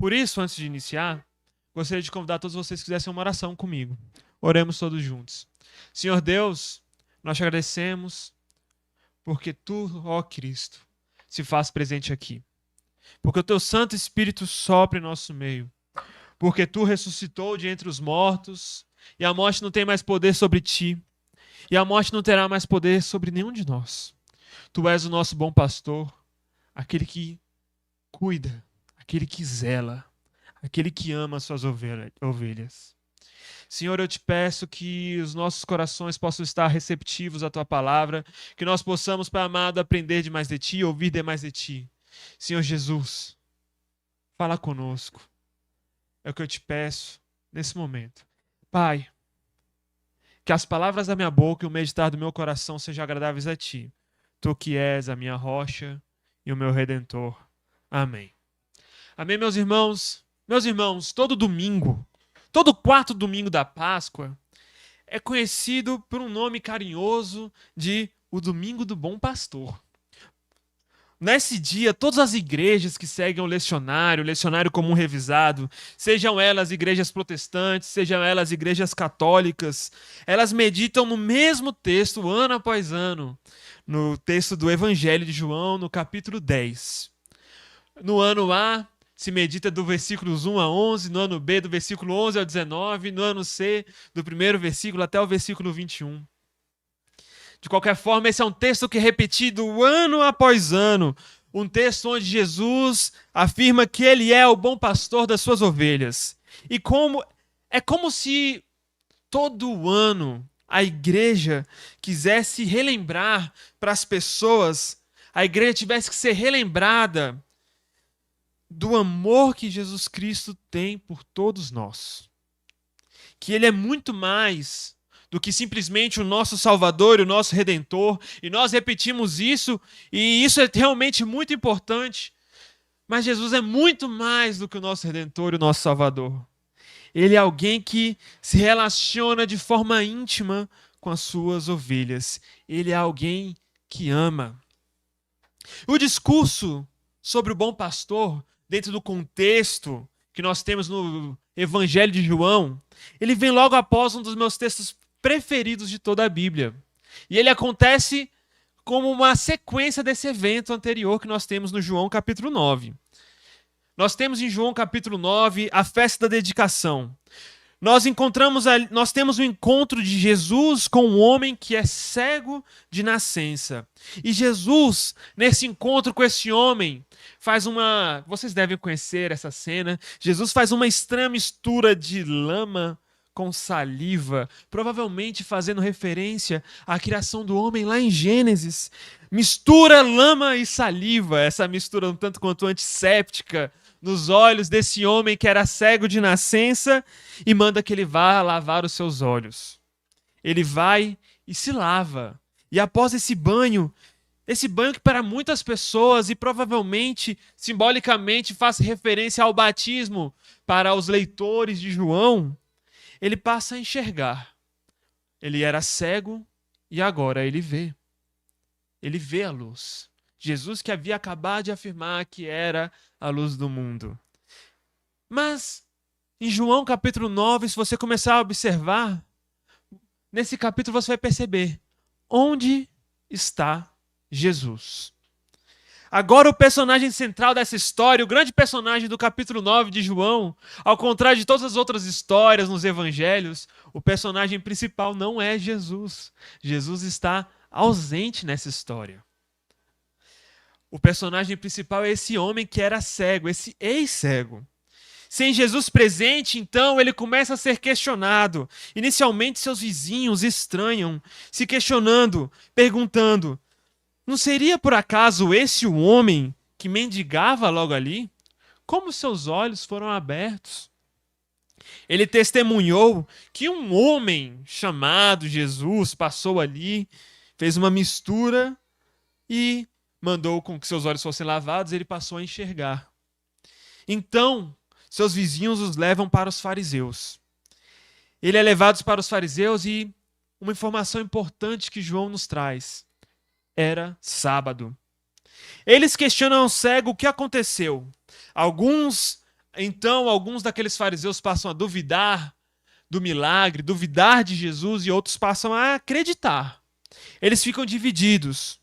Por isso, antes de iniciar, gostaria de convidar todos vocês que fizessem uma oração comigo. Oremos todos juntos. Senhor Deus, nós te agradecemos porque tu, ó Cristo, se faz presente aqui. Porque o teu Santo Espírito sopra em nosso meio. Porque tu ressuscitou de entre os mortos e a morte não tem mais poder sobre ti. E a morte não terá mais poder sobre nenhum de nós. Tu és o nosso bom pastor, aquele que cuida, aquele que zela, aquele que ama as suas ovelhas. Senhor, eu te peço que os nossos corações possam estar receptivos à tua palavra, que nós possamos, Pai amado, aprender de mais de ti, ouvir de mais de ti. Senhor Jesus, fala conosco. É o que eu te peço nesse momento. Pai, que as palavras da minha boca e o meditar do meu coração sejam agradáveis a ti. Tu que és a minha rocha e o meu redentor. Amém. Amém, meus irmãos? Meus irmãos, todo domingo, todo quarto domingo da Páscoa é conhecido por um nome carinhoso de o Domingo do Bom Pastor. Nesse dia, todas as igrejas que seguem o lecionário comum revisado, sejam elas igrejas protestantes, sejam elas igrejas católicas, elas meditam no mesmo texto, ano após ano, no texto do Evangelho de João, no capítulo 10. No ano A, se medita do versículos 1 a 11, no ano B, do versículo 11 ao 19, no ano C, do primeiro versículo até o versículo 21. De qualquer forma, esse é um texto que é repetido ano após ano. Um texto onde Jesus afirma que ele é o bom pastor das suas ovelhas. E é como se todo ano a igreja quisesse relembrar para as pessoas, a igreja tivesse que ser relembrada do amor que Jesus Cristo tem por todos nós. Que ele é muito mais do que simplesmente o nosso Salvador e o nosso Redentor. E nós repetimos isso, e isso é realmente muito importante. Mas Jesus é muito mais do que o nosso Redentor e o nosso Salvador. Ele é alguém que se relaciona de forma íntima com as suas ovelhas. Ele é alguém que ama. O discurso sobre o bom pastor, dentro do contexto que nós temos no Evangelho de João, ele vem logo após um dos meus textos preferidos de toda a Bíblia. E ele acontece como uma sequência desse evento anterior que nós temos no João capítulo 9. Nós temos em João capítulo 9 a festa da dedicação. Nós temos o encontro de Jesus com um homem que é cego de nascença. E Jesus, nesse encontro com esse homem, vocês devem conhecer essa cena. Jesus faz uma estranha mistura de lama com saliva, provavelmente fazendo referência à criação do homem lá em Gênesis. Mistura lama e saliva, essa mistura um tanto quanto antisséptica, nos olhos desse homem que era cego de nascença, e manda que ele vá lavar os seus olhos. Ele vai e se lava. E após esse banho que para muitas pessoas e provavelmente, simbolicamente, faz referência ao batismo para os leitores de João, ele passa a enxergar. Ele era cego e agora ele vê. Ele vê a luz. Jesus que havia acabado de afirmar que era a luz do mundo. Mas, em João capítulo 9, se você começar a observar, nesse capítulo você vai perceber onde está Jesus. Agora o personagem central dessa história, o grande personagem do capítulo 9 de João, ao contrário de todas as outras histórias nos evangelhos, o personagem principal não é Jesus. Jesus está ausente nessa história. O personagem principal é esse homem que era cego, esse ex-cego. Sem Jesus presente, então, ele começa a ser questionado. Inicialmente, seus vizinhos estranham, se questionando, perguntando: não seria por acaso esse o homem que mendigava logo ali? Como seus olhos foram abertos? Ele testemunhou que um homem chamado Jesus passou ali, fez uma mistura e mandou com que seus olhos fossem lavados, ele passou a enxergar. Então, seus vizinhos os levam para os fariseus. Ele é levado para os fariseus e uma informação importante que João nos traz. Era sábado. Eles questionam ao cego o que aconteceu. Alguns Então, alguns daqueles fariseus passam a duvidar do milagre, duvidar de Jesus, e outros passam a acreditar. Eles ficam divididos.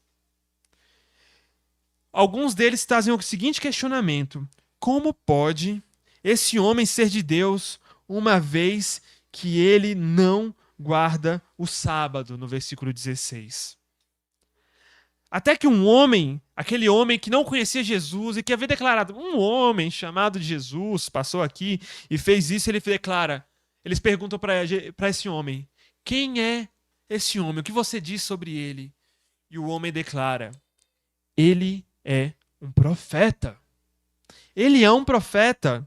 Alguns deles trazem o seguinte questionamento: como pode esse homem ser de Deus, uma vez que ele não guarda o sábado, no versículo 16? Até que um homem, aquele homem que não conhecia Jesus e que havia declarado, um homem chamado Jesus passou aqui e fez isso, ele declara, eles perguntam para esse homem: quem é esse homem? O que você diz sobre ele? E o homem declara: ele é um profeta. Ele é um profeta.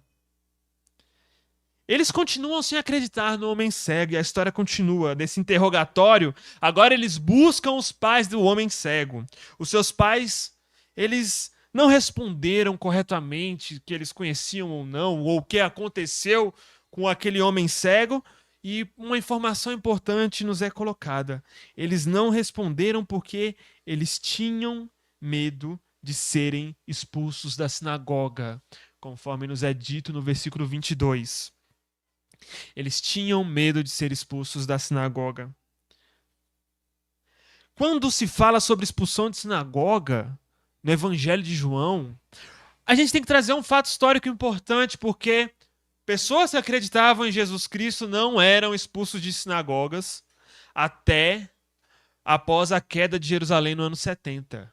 Eles continuam sem acreditar no homem cego, e a história continua. Nesse interrogatório, agora eles buscam os pais do homem cego. Os seus pais, eles não responderam corretamente que eles conheciam ou não, ou o que aconteceu com aquele homem cego, e uma informação importante nos é colocada. Eles não responderam porque eles tinham medo de serem expulsos da sinagoga, conforme nos é dito no versículo 22. Eles tinham medo de ser expulsos da sinagoga. Quando se fala sobre expulsão de sinagoga, no Evangelho de João, a gente tem que trazer um fato histórico importante, porque pessoas que acreditavam em Jesus Cristo não eram expulsos de sinagogas até após a queda de Jerusalém no ano 70.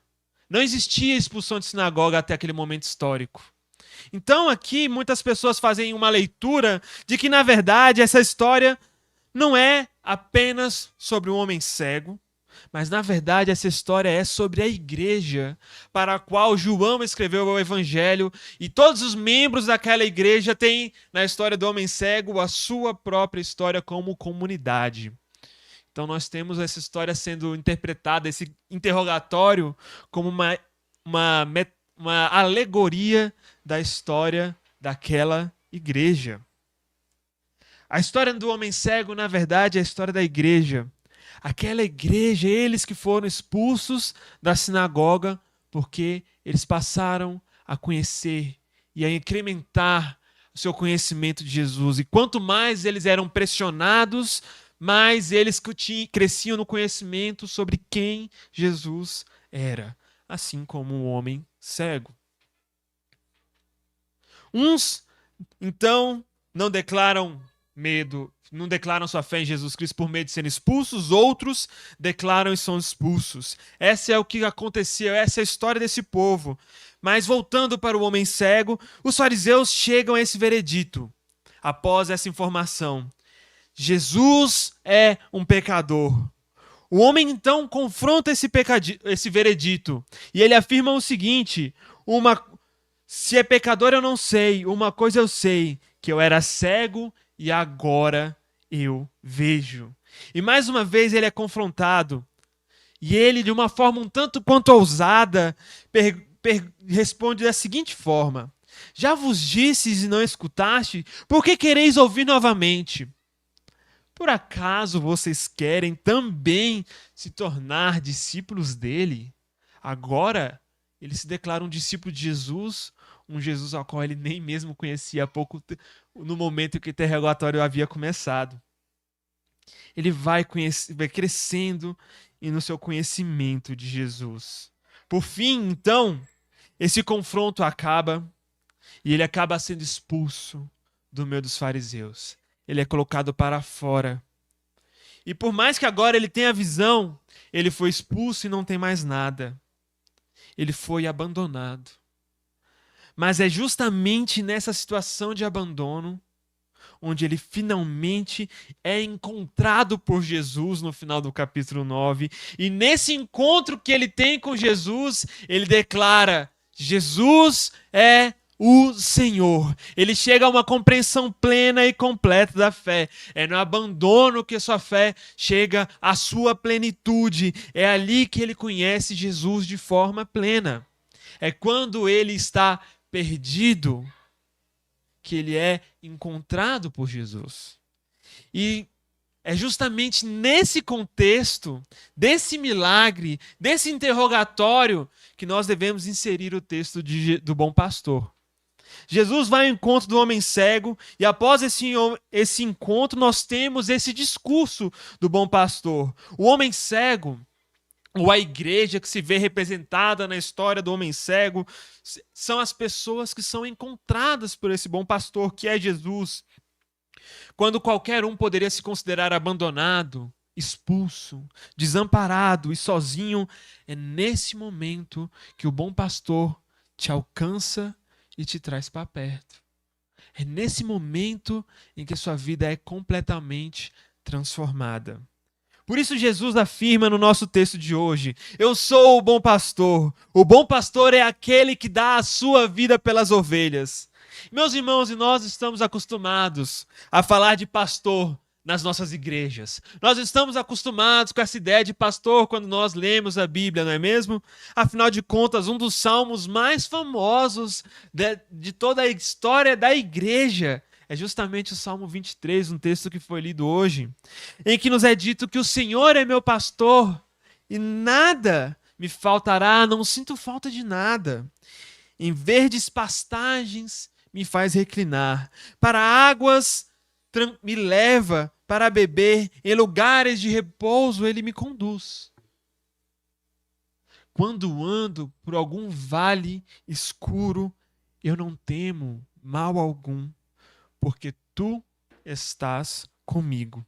Não existia expulsão de sinagoga até aquele momento histórico. Então aqui muitas pessoas fazem uma leitura de que, na verdade, essa história não é apenas sobre um homem cego, mas, na verdade, essa história é sobre a igreja para a qual João escreveu o Evangelho, e todos os membros daquela igreja têm, na história do homem cego, a sua própria história como comunidade. Então nós temos essa história sendo interpretada, esse interrogatório, como uma alegoria da história daquela igreja. A história do homem cego, na verdade, é a história da igreja. Aquela igreja, eles que foram expulsos da sinagoga porque eles passaram a conhecer e a incrementar o seu conhecimento de Jesus. E quanto mais eles eram pressionados, mais eles cresciam no conhecimento sobre quem Jesus era, assim como um homem cego. Uns, então, não declaram medo, não declaram sua fé em Jesus Cristo por medo de serem expulsos, outros declaram e são expulsos. Essa é o que aconteceu, essa é a história desse povo. Mas voltando para o homem cego, os fariseus chegam a esse veredito, após essa informação: Jesus é um pecador. O homem então confronta esse veredito e ele afirma o seguinte: se é pecador eu não sei, uma coisa eu sei, que eu era cego e agora eu vejo. E mais uma vez ele é confrontado, e ele, de uma forma um tanto quanto ousada, responde da seguinte forma: já vos disses e não escutaste, por que quereis ouvir novamente? Por acaso vocês querem também se tornar discípulos dele? Agora ele se declara um discípulo de Jesus, um Jesus ao qual ele nem mesmo conhecia há pouco, no momento em que o interrogatório havia começado. Ele vai crescendo no seu conhecimento de Jesus. Por fim, então, esse confronto acaba e ele acaba sendo expulso do meio dos fariseus. Ele é colocado para fora. E por mais que agora ele tenha visão, ele foi expulso e não tem mais nada. Ele foi abandonado. Mas é justamente nessa situação de abandono onde ele finalmente é encontrado por Jesus no final do capítulo 9. E nesse encontro que ele tem com Jesus, ele declara: Jesus é o Senhor. Ele chega a uma compreensão plena e completa da fé. É no abandono que sua fé chega à sua plenitude. É ali que ele conhece Jesus de forma plena. É quando ele está perdido que ele é encontrado por Jesus. E é justamente nesse contexto, desse milagre, desse interrogatório, que nós devemos inserir o texto do bom pastor. Jesus vai ao encontro do homem cego e após esse encontro nós temos esse discurso do bom pastor. O homem cego, ou a igreja que se vê representada na história do homem cego, são as pessoas que são encontradas por esse bom pastor, que é Jesus. Quando qualquer um poderia se considerar abandonado, expulso, desamparado e sozinho, é nesse momento que o bom pastor te alcança e te traz para perto. É nesse momento em que sua vida é completamente transformada. Por isso Jesus afirma no nosso texto de hoje: eu sou o bom pastor. O bom pastor é aquele que dá a sua vida pelas ovelhas. Meus irmãos, e nós estamos acostumados a falar de pastor nas nossas igrejas. Nós estamos acostumados com essa ideia de pastor quando nós lemos a Bíblia, não é mesmo? Afinal de contas, um dos salmos mais famosos de toda a história da igreja é justamente o Salmo 23, um texto que foi lido hoje, em que nos é dito que o Senhor é meu pastor e nada me faltará, não sinto falta de nada. Em verdes pastagens me faz reclinar, para águas me leva para beber, em lugares de repouso ele me conduz. Quando ando por algum vale escuro, eu não temo mal algum, porque tu estás comigo.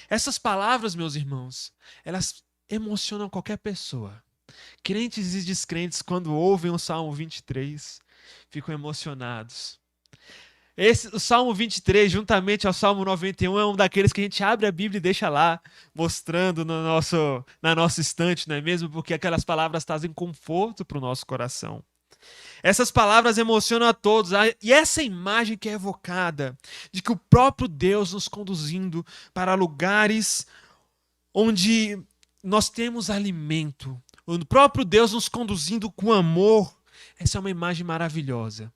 Essas palavras, meus irmãos, elas emocionam qualquer pessoa. Crentes e descrentes, quando ouvem o Salmo 23, ficam emocionados. O Salmo 23, juntamente ao Salmo 91, é um daqueles que a gente abre a Bíblia e deixa lá, mostrando na nossa estante, não é mesmo? Porque aquelas palavras trazem conforto para o nosso coração. Essas palavras emocionam a todos. E essa imagem que é evocada, de que o próprio Deus nos conduzindo para lugares onde nós temos alimento, o próprio Deus nos conduzindo com amor, essa é uma imagem maravilhosa.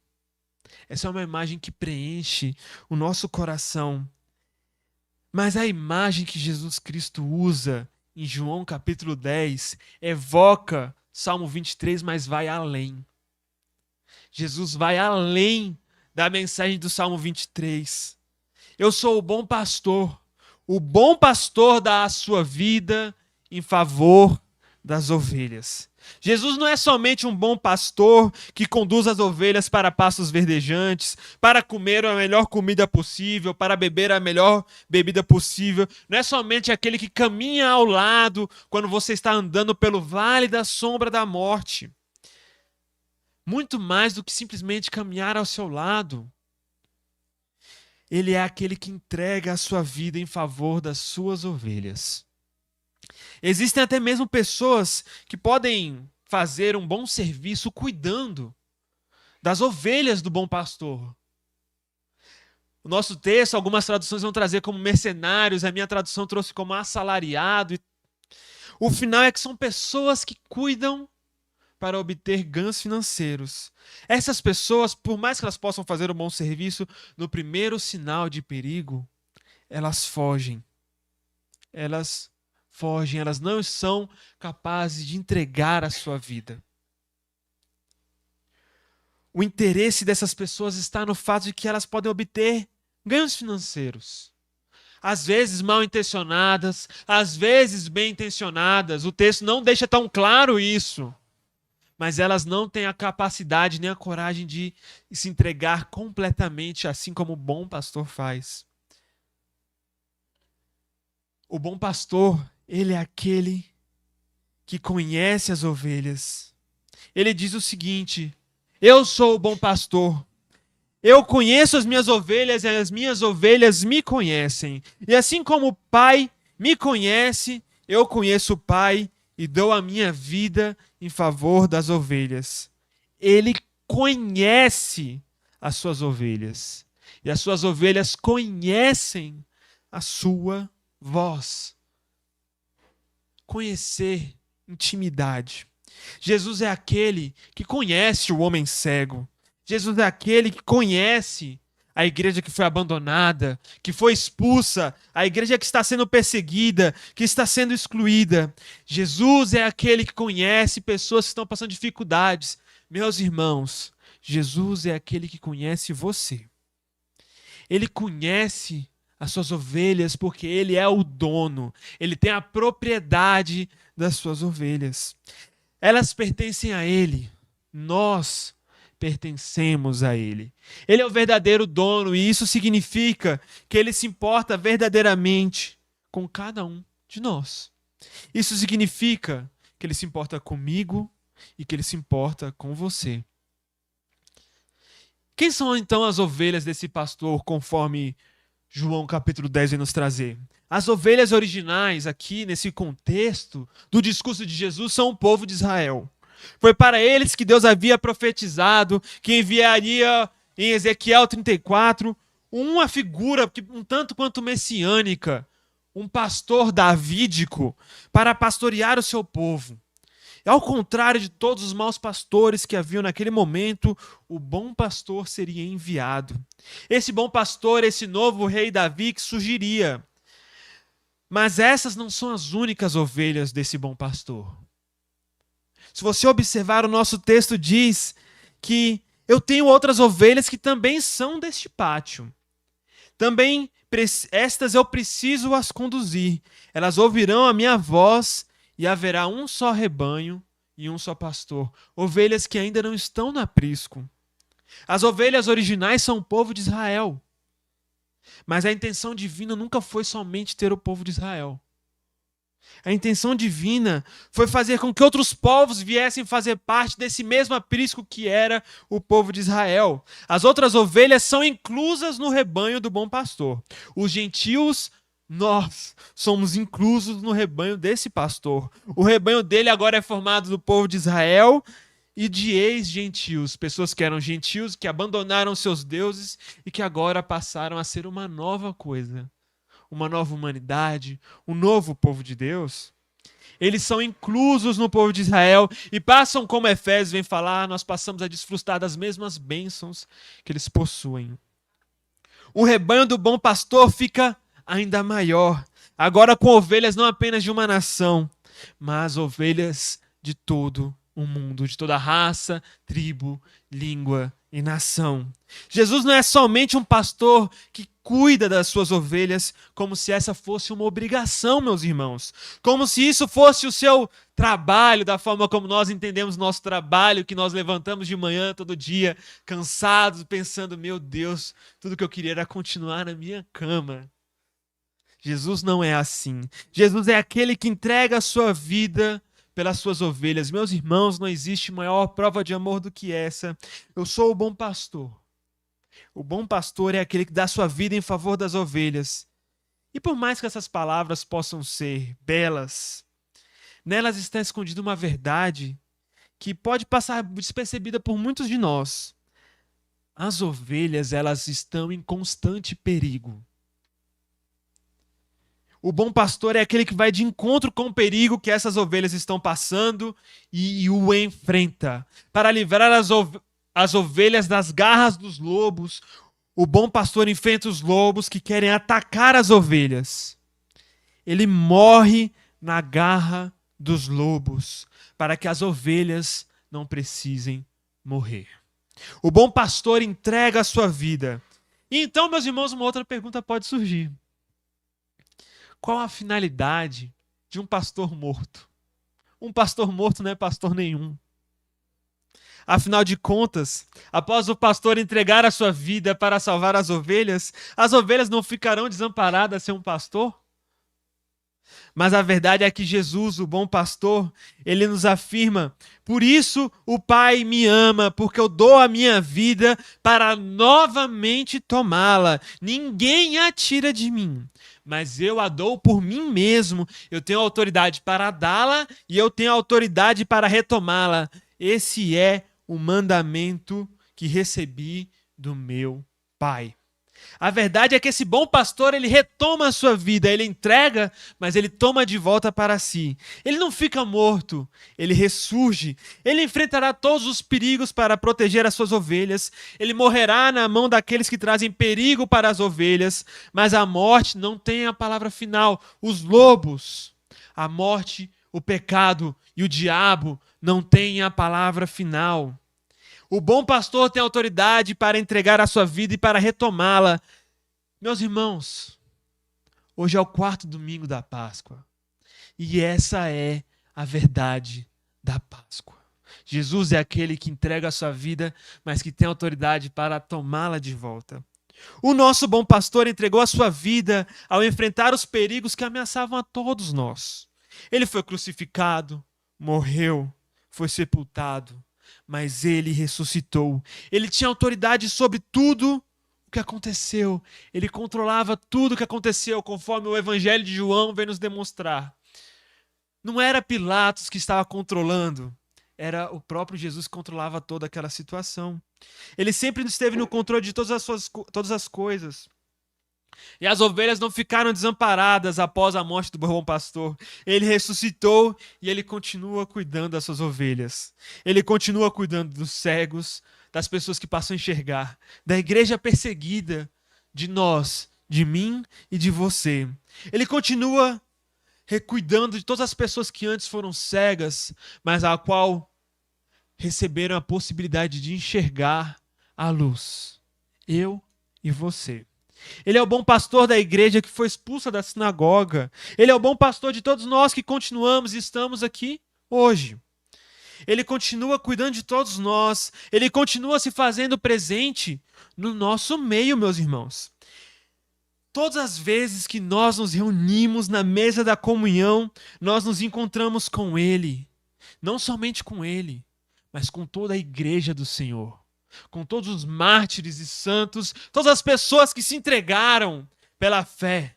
Essa é uma imagem que preenche o nosso coração. Mas a imagem que Jesus Cristo usa em João capítulo 10 evoca Salmo 23, mas vai além. Jesus vai além da mensagem do Salmo 23. Eu sou o bom pastor. O bom pastor dá a sua vida em favor das ovelhas. Jesus não é somente um bom pastor que conduz as ovelhas para pastos verdejantes, para comer a melhor comida possível, para beber a melhor bebida possível. Não é somente aquele que caminha ao lado quando você está andando pelo vale da sombra da morte. Muito mais do que simplesmente caminhar ao seu lado. Ele é aquele que entrega a sua vida em favor das suas ovelhas. Existem até mesmo pessoas que podem fazer um bom serviço cuidando das ovelhas do bom pastor. O nosso texto, algumas traduções vão trazer como mercenários, a minha tradução trouxe como assalariado. O final é que são pessoas que cuidam para obter ganhos financeiros. Essas pessoas, por mais que elas possam fazer um bom serviço, no primeiro sinal de perigo, elas fogem. Elas não são capazes de entregar a sua vida. O interesse dessas pessoas está no fato de que elas podem obter ganhos financeiros. Às vezes mal intencionadas, às vezes bem intencionadas. O texto não deixa tão claro isso. Mas elas não têm a capacidade nem a coragem de se entregar completamente, assim como o bom pastor faz. O bom pastor, ele é aquele que conhece as ovelhas. Ele diz o seguinte: eu sou o bom pastor. Eu conheço as minhas ovelhas e as minhas ovelhas me conhecem. E assim como o Pai me conhece, eu conheço o Pai e dou a minha vida em favor das ovelhas. Ele conhece as suas ovelhas. E as suas ovelhas conhecem a sua voz. Conhecer, intimidade. Jesus é aquele que conhece o homem cego. Jesus é aquele que conhece a igreja que foi abandonada, que foi expulsa, a igreja que está sendo perseguida, que está sendo excluída. Jesus é aquele que conhece pessoas que estão passando dificuldades. Meus irmãos, Jesus é aquele que conhece você. Ele conhece as suas ovelhas porque ele é o dono. Ele tem a propriedade das suas ovelhas. Elas pertencem a ele. Nós pertencemos a ele. Ele é o verdadeiro dono e isso significa que ele se importa verdadeiramente com cada um de nós. Isso significa que ele se importa comigo e que ele se importa com você. Quem são então as ovelhas desse pastor, conforme João capítulo 10 vai nos trazer? As ovelhas originais aqui, nesse contexto do discurso de Jesus, são o povo de Israel. Foi para eles que Deus havia profetizado que enviaria em Ezequiel 34 uma figura um tanto quanto messiânica, um pastor davídico para pastorear o seu povo. Ao contrário de todos os maus pastores que haviam naquele momento, o bom pastor seria enviado. Esse bom pastor, esse novo rei Davi que surgiria. Mas essas não são as únicas ovelhas desse bom pastor. Se você observar, o nosso texto diz que eu tenho outras ovelhas que também são deste pátio. Também estas eu preciso as conduzir. Elas ouvirão a minha voz e haverá um só rebanho e um só pastor. Ovelhas que ainda não estão no aprisco. As ovelhas originais são o povo de Israel. Mas a intenção divina nunca foi somente ter o povo de Israel. A intenção divina foi fazer com que outros povos viessem fazer parte desse mesmo aprisco que era o povo de Israel. As outras ovelhas são inclusas no rebanho do bom pastor. Os gentios, nós somos inclusos no rebanho desse pastor. O rebanho dele agora é formado do povo de Israel e de ex-gentios, pessoas que eram gentios, que abandonaram seus deuses e que agora passaram a ser uma nova coisa, uma nova humanidade, um novo povo de Deus. Eles são inclusos no povo de Israel e passam, como Efésios vem falar, nós passamos a desfrutar das mesmas bênçãos que eles possuem. O rebanho do bom pastor fica ainda maior, agora com ovelhas não apenas de uma nação, mas ovelhas de todo o mundo, de toda raça, tribo, língua e nação. Jesus não é somente um pastor que cuida das suas ovelhas como se essa fosse uma obrigação, meus irmãos. Como se isso fosse o seu trabalho, da forma como nós entendemos nosso trabalho, que nós levantamos de manhã todo dia, cansados, pensando, meu Deus, tudo que eu queria era continuar na minha cama. Jesus não é assim. Jesus é aquele que entrega a sua vida pelas suas ovelhas. Meus irmãos, não existe maior prova de amor do que essa. Eu sou o bom pastor. O bom pastor é aquele que dá sua vida em favor das ovelhas. E por mais que essas palavras possam ser belas, nelas está escondida uma verdade que pode passar despercebida por muitos de nós. As ovelhas, elas estão em constante perigo. O bom pastor é aquele que vai de encontro com o perigo que essas ovelhas estão passando e o enfrenta. Para livrar as ovelhas das garras dos lobos, o bom pastor enfrenta os lobos que querem atacar as ovelhas. Ele morre na garra dos lobos para que as ovelhas não precisem morrer. O bom pastor entrega a sua vida. E então, meus irmãos, uma outra pergunta pode surgir. Qual a finalidade de um pastor morto? Um pastor morto não é pastor nenhum. Afinal de contas, após o pastor entregar a sua vida para salvar as ovelhas não ficarão desamparadas sem um pastor? Mas a verdade é que Jesus, o bom pastor, ele nos afirma: por isso o Pai me ama, porque eu dou a minha vida para novamente tomá-la. Ninguém a tira de mim, mas eu a dou por mim mesmo. Eu tenho autoridade para dá-la e eu tenho autoridade para retomá-la. Esse é o mandamento que recebi do meu Pai. A verdade é que esse bom pastor, ele retoma a sua vida, ele entrega, mas ele toma de volta para si. Ele não fica morto, ele ressurge. Ele enfrentará todos os perigos para proteger as suas ovelhas. Ele morrerá na mão daqueles que trazem perigo para as ovelhas, mas a morte não tem a palavra final. Os lobos, a morte, o pecado e o diabo não têm a palavra final. O bom pastor tem autoridade para entregar a sua vida e para retomá-la. Meus irmãos, hoje é o 4º domingo da Páscoa. E essa é a verdade da Páscoa. Jesus é aquele que entrega a sua vida, mas que tem autoridade para tomá-la de volta. O nosso bom pastor entregou a sua vida ao enfrentar os perigos que ameaçavam a todos nós. Ele foi crucificado, morreu, foi sepultado, mas ele ressuscitou. Ele tinha autoridade sobre tudo o que aconteceu. Ele controlava tudo o que aconteceu, conforme o Evangelho de João vem nos demonstrar. Não era Pilatos que estava controlando, era o próprio Jesus que controlava toda aquela situação. Ele sempre esteve no controle de todas as coisas. E as ovelhas não ficaram desamparadas após a morte do bom pastor. Ele ressuscitou e ele continua cuidando das suas ovelhas. Ele continua cuidando dos cegos, das pessoas que passam a enxergar, da igreja perseguida, de nós, de mim e de você. Ele continua cuidando de todas as pessoas que antes foram cegas, mas a qual receberam a possibilidade de enxergar a luz. Eu e você. Ele é o bom pastor da igreja que foi expulsa da sinagoga. Ele é o bom pastor de todos nós que continuamos e estamos aqui hoje. Ele continua cuidando de todos nós. Ele continua se fazendo presente no nosso meio, meus irmãos. Todas as vezes que nós nos reunimos na mesa da comunhão, nós nos encontramos com Ele. Não somente com Ele, mas com toda a igreja do Senhor. Com todos os mártires e santos, todas as pessoas que se entregaram pela fé.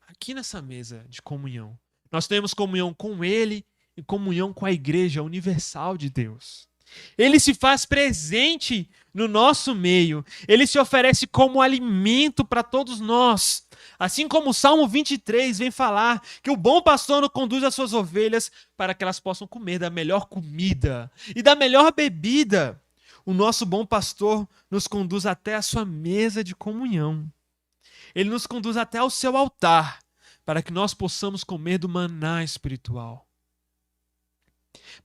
Aqui nessa mesa de comunhão, nós temos comunhão com Ele e comunhão com a igreja universal de Deus. Ele se faz presente no nosso meio. Ele se oferece como alimento para todos nós. Assim como o Salmo 23 vem falar que o bom pastor conduz as suas ovelhas para que elas possam comer da melhor comida e da melhor bebida. O nosso bom pastor nos conduz até a sua mesa de comunhão. Ele nos conduz até o seu altar para que nós possamos comer do maná espiritual.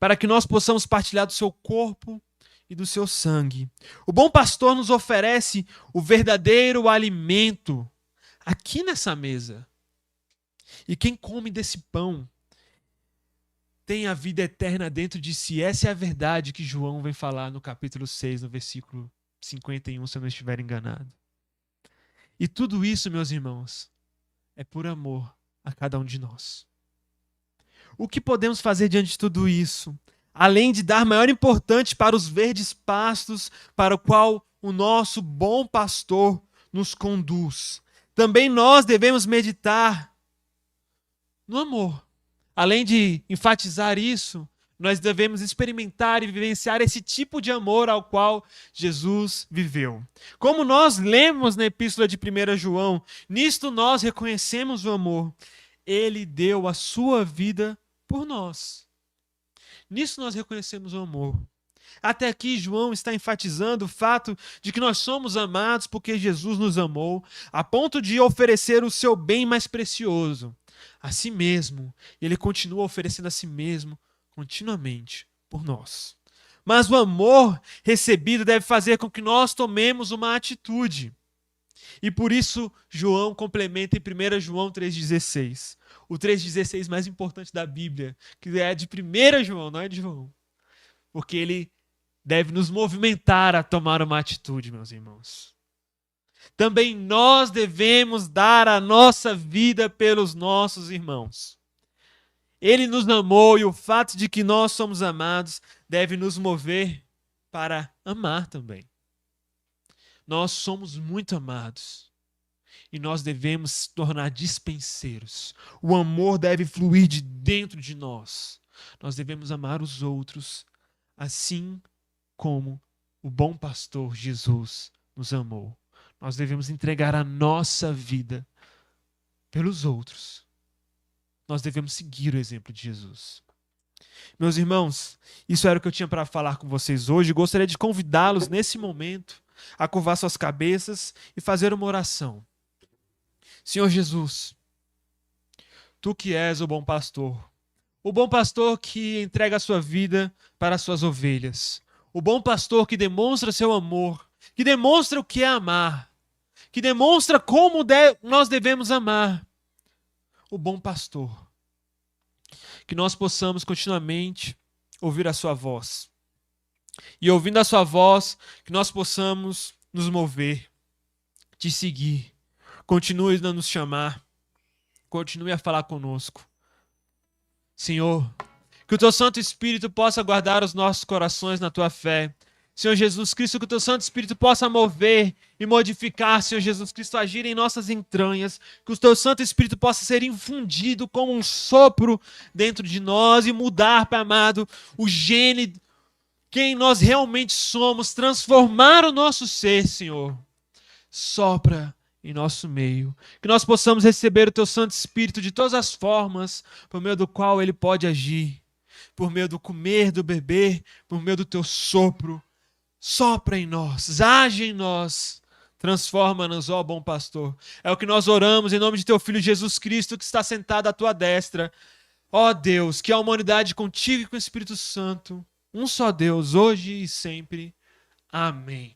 Para que nós possamos partilhar do seu corpo e do seu sangue. O bom pastor nos oferece o verdadeiro alimento aqui nessa mesa. E quem come desse pão tem a vida eterna dentro de si. Essa é a verdade que João vem falar no capítulo 6, no versículo 51, se eu não estiver enganado. E tudo isso, meus irmãos, é por amor a cada um de nós. O que podemos fazer diante de tudo isso? Além de dar maior importância para os verdes pastos para o qual o nosso bom pastor nos conduz. Também nós devemos meditar no amor. Além de enfatizar isso, nós devemos experimentar e vivenciar esse tipo de amor ao qual Jesus viveu. Como nós lemos na epístola de 1 João, nisto nós reconhecemos o amor. Ele deu a sua vida por nós. Nisso nós reconhecemos o amor. Até aqui, João está enfatizando o fato de que nós somos amados porque Jesus nos amou, a ponto de oferecer o seu bem mais precioso, a si mesmo. E ele continua oferecendo a si mesmo continuamente por nós. Mas o amor recebido deve fazer com que nós tomemos uma atitude. E por isso, João complementa em 1 João 3,16. O 3,16 mais importante da Bíblia, que é de 1 João, não é de João. Porque ele deve nos movimentar a tomar uma atitude, meus irmãos. Também nós devemos dar a nossa vida pelos nossos irmãos. Ele nos amou e o fato de que nós somos amados deve nos mover para amar também. Nós somos muito amados e nós devemos se tornar dispenseiros. O amor deve fluir de dentro de nós. Nós devemos amar os outros assim como o bom pastor Jesus nos amou. Nós devemos entregar a nossa vida pelos outros. Nós devemos seguir o exemplo de Jesus. Meus irmãos, isso era o que eu tinha para falar com vocês hoje. Gostaria de convidá-los nesse momento a curvar suas cabeças e fazer uma oração. Senhor Jesus, Tu que és o bom pastor que entrega a sua vida para as suas ovelhas, O bom pastor que demonstra seu amor, que demonstra o que é amar, que demonstra como nós devemos amar. O bom pastor. Que nós possamos continuamente ouvir a sua voz. E ouvindo a sua voz, que nós possamos nos mover, te seguir. Continue a nos chamar. Continue a falar conosco. Senhor, que o teu Santo Espírito possa guardar os nossos corações na tua fé. Senhor Jesus Cristo, que o teu Santo Espírito possa mover e modificar, Senhor Jesus Cristo, agir em nossas entranhas. Que o teu Santo Espírito possa ser infundido como um sopro dentro de nós e mudar, Pai amado, o gene, quem nós realmente somos, transformar o nosso ser, Senhor. Sopra em nosso meio. Que nós possamos receber o teu Santo Espírito de todas as formas, por meio do qual ele pode agir. Por meio do comer, do beber, por meio do teu sopro. Sopra em nós, age em nós, transforma-nos, ó bom pastor. É o que nós oramos em nome de teu Filho Jesus Cristo, que está sentado à tua destra. Ó Deus, que a humanidade contigo e com o Espírito Santo, um só Deus, hoje e sempre. Amém.